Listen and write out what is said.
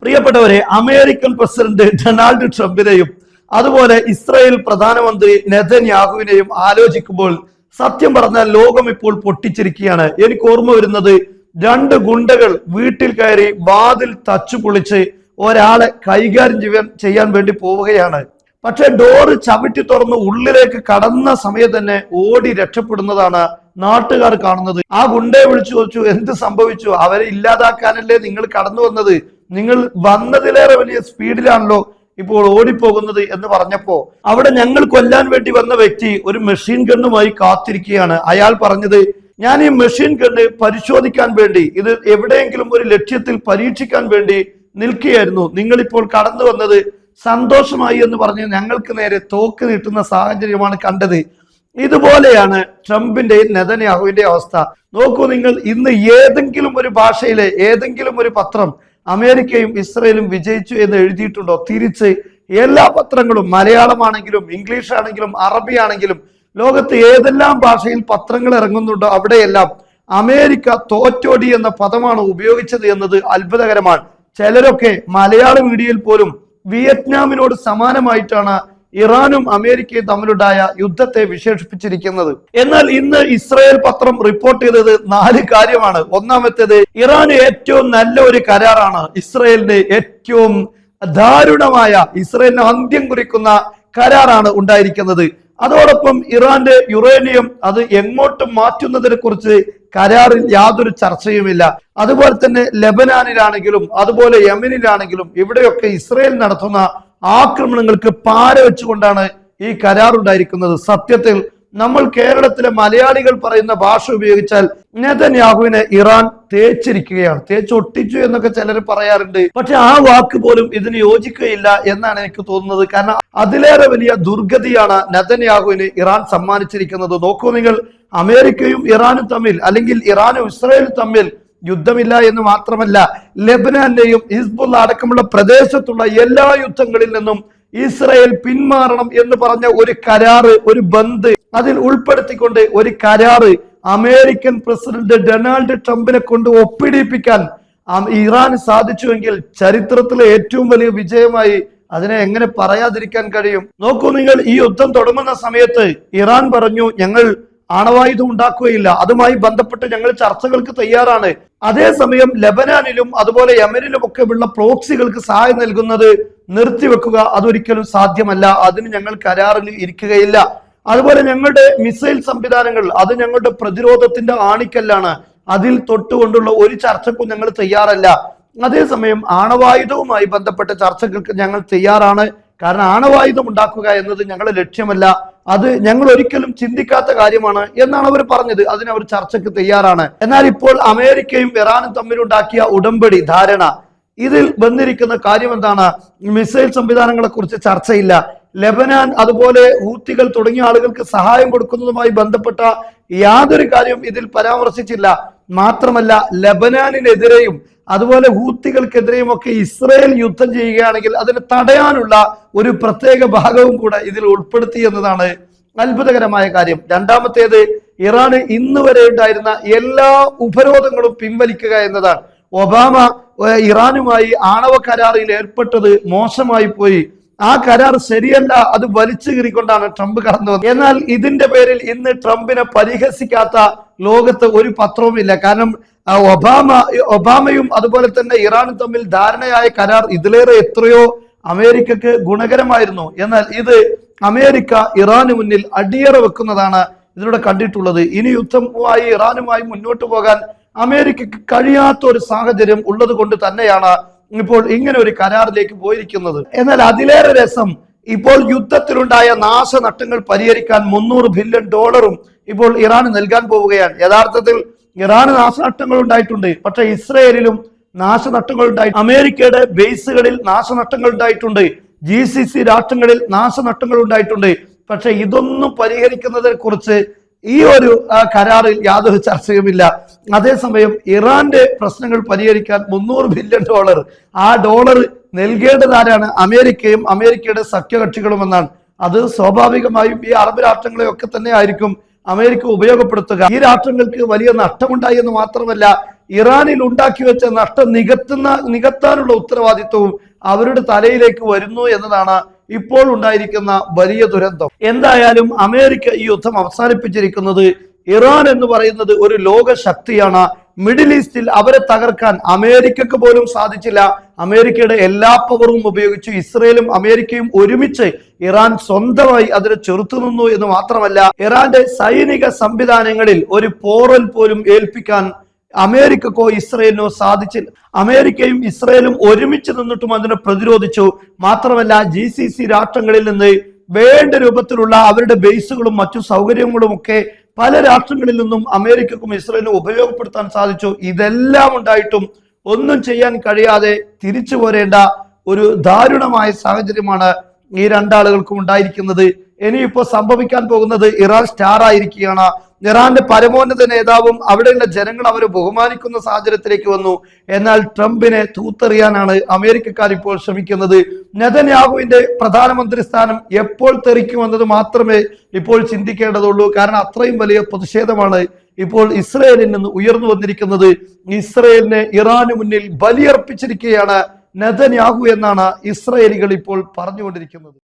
പ്രിയപ്പെട്ടവരെ, American president Donald ട്രംപിനെയും അതുപോലെ Israel പ്രധാനമന്ത്രി നെതന്യാഹുവിനെയും ആലോചിക്കുമ്പോൾ സത്യം പറഞ്ഞാൽ ലോകം ഇപ്പോൾ പൊട്ടിച്ചിരിക്കുകയാണ്. എനിക്ക് ഓർമ്മ വരുന്നത്, രണ്ട് ഗുണ്ടകൾ വീട്ടിൽ കയറി വാതിൽ തച്ചു പൊളിച്ച് ഒരാളെ കൈകാര്യം ചെയ്യാൻ വേണ്ടി പോവുകയാണ്. പക്ഷെ ഡോറ് ചവിട്ടി തുറന്ന് ഉള്ളിലേക്ക് കടന്ന സമയം തന്നെ ഓടി രക്ഷപ്പെടുന്നതാണ് നാട്ടുകാർ കാണുന്നത്. ആ ഗുണ്ടയെ വിളിച്ചു ചോദിച്ചു, എന്ത് സംഭവിച്ചു? അവരെ ഇല്ലാതാക്കാനല്ലേ നിങ്ങൾ കടന്നു വന്നത്? നിങ്ങൾ വന്നതിലേറെ വലിയ സ്പീഡിലാണല്ലോ ഇപ്പോൾ ഓടിപ്പോകുന്നത് എന്ന് പറഞ്ഞപ്പോ അവിടെ ഞങ്ങൾ കൊല്ലാൻ വേണ്ടി വന്ന വ്യക്തി ഒരു മെഷീൻ ഗണ്ണുമായി കാത്തിരിക്കുകയാണ്. അയാൾ പറഞ്ഞത്, ഞാൻ ഈ മെഷീൻ ഗണ്ണ് പരിശോധിക്കാൻ വേണ്ടി, ഇത് എവിടെയെങ്കിലും ഒരു ലക്ഷ്യത്തിൽ പരീക്ഷിക്കാൻ വേണ്ടി നിൽക്കുകയായിരുന്നു. നിങ്ങളിപ്പോൾ കടന്നു വന്നത് സന്തോഷമായി എന്ന് പറഞ്ഞ് ഞങ്ങൾക്ക് നേരെ തോക്ക് നീട്ടുന്ന സാഹചര്യമാണ് കണ്ടത്. ഇതുപോലെയാണ് ട്രംപിന്റെയും നെതന്യാഹുവിന്റെ അവസ്ഥ. നോക്കൂ നിങ്ങൾ, ഇന്ന് ഏതെങ്കിലും ഒരു ഭാഷയിലെ ഏതെങ്കിലും ഒരു പത്രം അമേരിക്കയും ഇസ്രയേലും വിജയിച്ചു എന്ന് എഴുതിയിട്ടുണ്ടോ? തിരിച്ച് എല്ലാ പത്രങ്ങളും, മലയാളമാണെങ്കിലും ഇംഗ്ലീഷ് ആണെങ്കിലും അറബി ആണെങ്കിലും ലോകത്ത് ഏതെല്ലാം ഭാഷയിൽ പത്രങ്ങൾ ഇറങ്ങുന്നുണ്ടോ അവിടെയെല്ലാം അമേരിക്ക തോറ്റോടി എന്ന പദമാണ് ഉപയോഗിച്ചത് എന്നത് അത്ഭുതകരമാണ്. ചിലരൊക്കെ മലയാള മീഡിയയിൽ പോലും വിയറ്റ്നാമിനോട് സമാനമായിട്ടാണ് ഇറാനും അമേരിക്കയും തമ്മിലുണ്ടായ യുദ്ധത്തെ വിശേഷിപ്പിച്ചിരിക്കുന്നത്. എന്നാൽ ഇന്ന് ഇസ്രായേൽ പത്രം റിപ്പോർട്ട് ചെയ്തത് 4 കാര്യമാണ്. ഒന്നാമത്തേത്, ഇറാന് ഏറ്റവും നല്ല ഒരു കരാറാണ്, ഇസ്രായേലിന്റെ ഏറ്റവും ദാരുണമായ, ഇസ്രായേലിന് അന്ത്യം കുറിക്കുന്ന കരാറാണ് ഉണ്ടായിരിക്കുന്നത്. അതോടൊപ്പം ഇറാന്റെ യുറേനിയം അത് എങ്ങോട്ടും മാറ്റുന്നതിനെ കുറിച്ച് കരാറിൽ യാതൊരു ചർച്ചയുമില്ല. അതുപോലെ തന്നെ ലെബനാനിലാണെങ്കിലും അതുപോലെ യമനിലാണെങ്കിലും ഇവിടെയൊക്കെ ഇസ്രായേൽ നടത്തുന്ന ആക്രമണങ്ങൾക്ക് പാര വെച്ചുകൊണ്ടാണ് ഈ കരാർ ഉണ്ടായിരിക്കുന്നത്. സത്യത്തിൽ നമ്മൾ കേരളത്തിലെ മലയാളികൾ പറയുന്ന ഭാഷ ഉപയോഗിച്ചാൽ നെതന്യാഹുവിനെ ഇറാൻ തേച്ചിരിക്കുകയാണ്, തേച്ചൊട്ടിച്ചു എന്നൊക്കെ ചിലർ പറയാറുണ്ട്. പക്ഷെ ആ വാക്ക് പോലും ഇതിന് യോജിക്കുകയില്ല എന്നാണ് എനിക്ക് തോന്നുന്നത്. കാരണം അതിലേറെ വലിയ ദുർഗതിയാണ് നെതന്യാഹുവിന് ഇറാൻ സമ്മാനിച്ചിരിക്കുന്നത്. നോക്കൂ നിങ്ങൾ, അമേരിക്കയും ഇറാനും തമ്മിൽ, അല്ലെങ്കിൽ ഇറാനും ഇസ്രായേലും തമ്മിൽ യുദ്ധമില്ല എന്ന് മാത്രമല്ല, ലെബനാന്റെയും ഹിസ്ബുള്ള അടക്കമുള്ള പ്രദേശത്തുള്ള എല്ലാ യുദ്ധങ്ങളിൽ നിന്നും ഇസ്രായേൽ പിന്മാറണം എന്ന് പറഞ്ഞ ഒരു കരാറ്, ഒരു ബന്ദ് അതിൽ ഉൾപ്പെടുത്തിക്കൊണ്ട് ഒരു കരാറ് അമേരിക്കൻ പ്രസിഡന്റ് ഡൊണാൾഡ് ട്രംപിനെ കൊണ്ട് ഒപ്പിടിപ്പിക്കാൻ ഇറാന് സാധിച്ചുവെങ്കിൽ ചരിത്രത്തിലെ ഏറ്റവും വലിയ വിജയമായി അതിനെ എങ്ങനെ പറയാതിരിക്കാൻ കഴിയും? നോക്കൂ നിങ്ങൾ, ഈ യുദ്ധം തുടങ്ങുന്ന സമയത്ത് ഇറാൻ പറഞ്ഞു, ഞങ്ങൾ ആണവായുധം ഉണ്ടാക്കുകയില്ല, അതുമായി ബന്ധപ്പെട്ട് ഞങ്ങൾ ചർച്ചകൾക്ക് തയ്യാറാണ്. അതേസമയം ലെബനാനിലും അതുപോലെ യമനിലും ഒക്കെ ഉള്ള പ്രോക്സികൾക്ക് സഹായം നൽകുന്നത് നിർത്തിവെക്കുക, അതൊരിക്കലും സാധ്യമല്ല, അതിന് ഞങ്ങൾ കരാറിൽ ഇരിക്കുകയില്ല. അതുപോലെ ഞങ്ങളുടെ മിസൈൽ സംവിധാനങ്ങൾ അത് ഞങ്ങളുടെ പ്രതിരോധത്തിന്റെ ആണിക്കല്ലാണ്, അതിൽ തൊട്ടുകൊണ്ടുള്ള ഒരു ചർച്ചക്കും ഞങ്ങൾ തയ്യാറല്ല. അതേസമയം ആണവായുധവുമായി ബന്ധപ്പെട്ട ചർച്ചകൾക്ക് ഞങ്ങൾ തയ്യാറാണ്, കാരണം ആണവായുധം ഉണ്ടാക്കുക എന്നത് ഞങ്ങളുടെ ലക്ഷ്യമല്ല, അത് ഞങ്ങൾ ഒരിക്കലും ചിന്തിക്കാത്ത കാര്യമാണ് എന്നാണ് അവർ പറഞ്ഞത്. അതിന് അവർ ചർച്ചയ്ക്ക് തയ്യാറാണ്. എന്നാൽ ഇപ്പോൾ അമേരിക്കയും ഇറാനും തമ്മിലുണ്ടാക്കിയ ഉടമ്പടി, ധാരണ, ഇതിൽ വന്നിരിക്കുന്ന കാര്യം എന്താണ്? മിസൈൽ സംവിധാനങ്ങളെ കുറിച്ച് ചർച്ചയില്ല. ലെബനാൻ അതുപോലെ ഹൂത്തികൾ തുടങ്ങിയ ആളുകൾക്ക് സഹായം കൊടുക്കുന്നതുമായി ബന്ധപ്പെട്ട യാതൊരു കാര്യവും ഇതിൽ പരാമർശിച്ചില്ല. മാത്രമല്ല, ലെബനാനിനെതിരെയും അതുപോലെ ഹൂത്തികൾക്കെതിരെയും ഒക്കെ ഇസ്രായേൽ യുദ്ധം ചെയ്യുകയാണെങ്കിൽ അതിനെ തടയാനുള്ള ഒരു പ്രത്യേക ഭാഗവും കൂടെ ഇതിൽ ഉൾപ്പെടുത്തി എന്നതാണ് അത്ഭുതകരമായ കാര്യം. രണ്ടാമത്തേത്, ഇറാന് ഇന്ന് വരെ ഉണ്ടായിരുന്ന എല്ലാ ഉപരോധങ്ങളും പിൻവലിക്കുക എന്നതാണ്. ഒബാമ ഇറാനുമായി ആണവ കരാറിൽ ഏർപ്പെട്ടത് മോശമായി പോയി, ആ കരാർ ശരിയല്ല, അത് വലിച്ചു കീറിക്കൊണ്ടാണ് ട്രംപ് കടന്നു വന്നത്. എന്നാൽ ഇതിന്റെ പേരിൽ ഇന്ന് ട്രംപിനെ പരിഹസിക്കാത്ത ലോകത്ത് ഒരു പത്രവുമില്ല. കാരണം ഒബാമയും അതുപോലെ തന്നെ ഇറാനും തമ്മിൽ ധാരണയായ കരാർ ഇതിലേറെ എത്രയോ അമേരിക്കക്ക് ഗുണകരമായിരുന്നു. എന്നാൽ ഇത് അമേരിക്ക ഇറാന് മുന്നിൽ അടിയറ വെക്കുന്നതാണ് ഇതിലൂടെ കണ്ടിട്ടുള്ളത്. ഇനി യുദ്ധവുമായി ഇറാനുമായി മുന്നോട്ട് പോകാൻ അമേരിക്കക്ക് കഴിയാത്ത ഒരു സാഹചര്യം ഉള്ളത് കൊണ്ട് തന്നെയാണ് ഇപ്പോൾ ഇങ്ങനെ ഒരു കരാറിലേക്ക് പോയിരിക്കുന്നത്. എന്നാൽ അതിലേറെ രസം, ഇപ്പോൾ യുദ്ധത്തിലുണ്ടായ നാശനഷ്ടങ്ങൾ പരിഹരിക്കാൻ $300 ബില്യൺ ഇപ്പോൾ ഇറാന് നൽകാൻ പോവുകയാണ്. യഥാർത്ഥത്തിൽ ഇറാന് നാശനഷ്ടങ്ങൾ ഉണ്ടായിട്ടുണ്ട്, പക്ഷെ ഇസ്രയേലിലും നാശനഷ്ടങ്ങൾ ഉണ്ടായി, അമേരിക്കയുടെ ബേസുകളിൽ നാശനഷ്ടങ്ങൾ ഉണ്ടായിട്ടുണ്ട്, GCC രാഷ്ട്രങ്ങളിൽ നാശനഷ്ടങ്ങൾ ഉണ്ടായിട്ടുണ്ട്. പക്ഷെ ഇതൊന്നും പരിഹരിക്കുന്നതിനെ കുറിച്ച് ഈ ഒരു കരാറിൽ യാതൊരു ചർച്ചയുമില്ല. അതേസമയം ഇറാന്റെ പ്രശ്നങ്ങൾ പരിഹരിക്കാൻ $300 ബില്യൺ, ആ ഡോളർ നൽകേണ്ടത് ആരാണ്? അമേരിക്കയും അമേരിക്കയുടെ സഖ്യകക്ഷികളും എന്നാണ്. അത് സ്വാഭാവികമായും ഈ അറബ് രാഷ്ട്രങ്ങളെ ഒക്കെ തന്നെ ആയിരിക്കും അമേരിക്ക ഉപയോഗപ്പെടുത്തുക. ഈ രാഷ്ട്രങ്ങൾക്ക് വലിയ നഷ്ടമുണ്ടായി എന്ന് മാത്രമല്ല, ഇറാനിൽ ഉണ്ടാക്കി വെച്ച നഷ്ടം നികത്താനുള്ള ഉത്തരവാദിത്വവും അവരുടെ തലയിലേക്ക് വരുന്നു എന്നതാണ് ഇപ്പോൾ ഉണ്ടായിരിക്കുന്ന വലിയ ദുരന്തം. എന്തായാലും അമേരിക്ക ഈ യുദ്ധം അവസാനിപ്പിച്ചിരിക്കുന്നത്. ഇറാൻ എന്ന് പറയുന്നത് ഒരു ലോക ശക്തിയാണ്. മിഡിൽ ഈസ്റ്റിൽ അവരെ തകർക്കാൻ അമേരിക്കക്ക് പോലും സാധിച്ചില്ല. അമേരിക്കയുടെ എല്ലാ പവറും ഉപയോഗിച്ച് ഇസ്രയേലും അമേരിക്കയും ഒരുമിച്ച് ഇറാൻ സ്വന്തമായി അതിനെ ചെറുത്തു നിന്നു എന്ന് മാത്രമല്ല, ഇറാന്റെ സൈനിക സംവിധാനങ്ങളിൽ ഒരു പോറൽ പോലും ഏൽപ്പിക്കാൻ അമേരിക്കക്കോ ഇസ്രയേലിനോ സാധിച്ചില്ല. അമേരിക്കയും ഇസ്രയേലും ഒരുമിച്ച് നിന്നിട്ടും അതിനെ പ്രതിരോധിച്ചു. മാത്രമല്ല, GCC രാഷ്ട്രങ്ങളിൽ നിന്ന് വേണ്ട രൂപത്തിലുള്ള അവരുടെ ബേസുകളും മറ്റു സൗകര്യങ്ങളും ഒക്കെ പല രാഷ്ട്രങ്ങളിൽ നിന്നും അമേരിക്കക്കും ഇസ്രയേലിനും ഉപയോഗപ്പെടുത്താൻ സാധിച്ചു. ഇതെല്ലാം ഉണ്ടായിട്ടും ഒന്നും ചെയ്യാൻ കഴിയാതെ തിരിച്ചു പോരേണ്ട ഒരു ദാരുണമായ സാഹചര്യമാണ് ഈ രണ്ടാളുകൾക്കും ഉണ്ടായിരിക്കുന്നത്. ഇനിയിപ്പോ സംഭവിക്കാൻ പോകുന്നത് ഇറാൻ സ്റ്റാർ ആയിരിക്കുകയാണ്. ഇറാന്റെ പരമോന്നത നേതാവും അവിടെയുള്ള ജനങ്ങൾ അവരെ ബഹുമാനിക്കുന്ന സാഹചര്യത്തിലേക്ക് വന്നു. എന്നാൽ ട്രംപിനെ തൂത്തെറിയാനാണ് അമേരിക്കക്കാർ ഇപ്പോൾ ശ്രമിക്കുന്നത്. നെതന്യാഹുവിന്റെ പ്രധാനമന്ത്രി സ്ഥാനം എപ്പോൾ തെറിക്കുമെന്നത് മാത്രമേ ഇപ്പോൾ ചിന്തിക്കേണ്ടതുള്ളൂ. കാരണം അത്രയും വലിയ പ്രതിഷേധമാണ് ഇപ്പോൾ ഇസ്രയേലിൽ നിന്ന് ഉയർന്നു വന്നിരിക്കുന്നത്. ഇസ്രയേലിനെ ഇറാന് മുന്നിൽ ബലിയർപ്പിച്ചിരിക്കുകയാണ് നെതന്യാഹു എന്നാണ് ഇസ്രയേലികൾ ഇപ്പോൾ പറഞ്ഞുകൊണ്ടിരിക്കുന്നത്.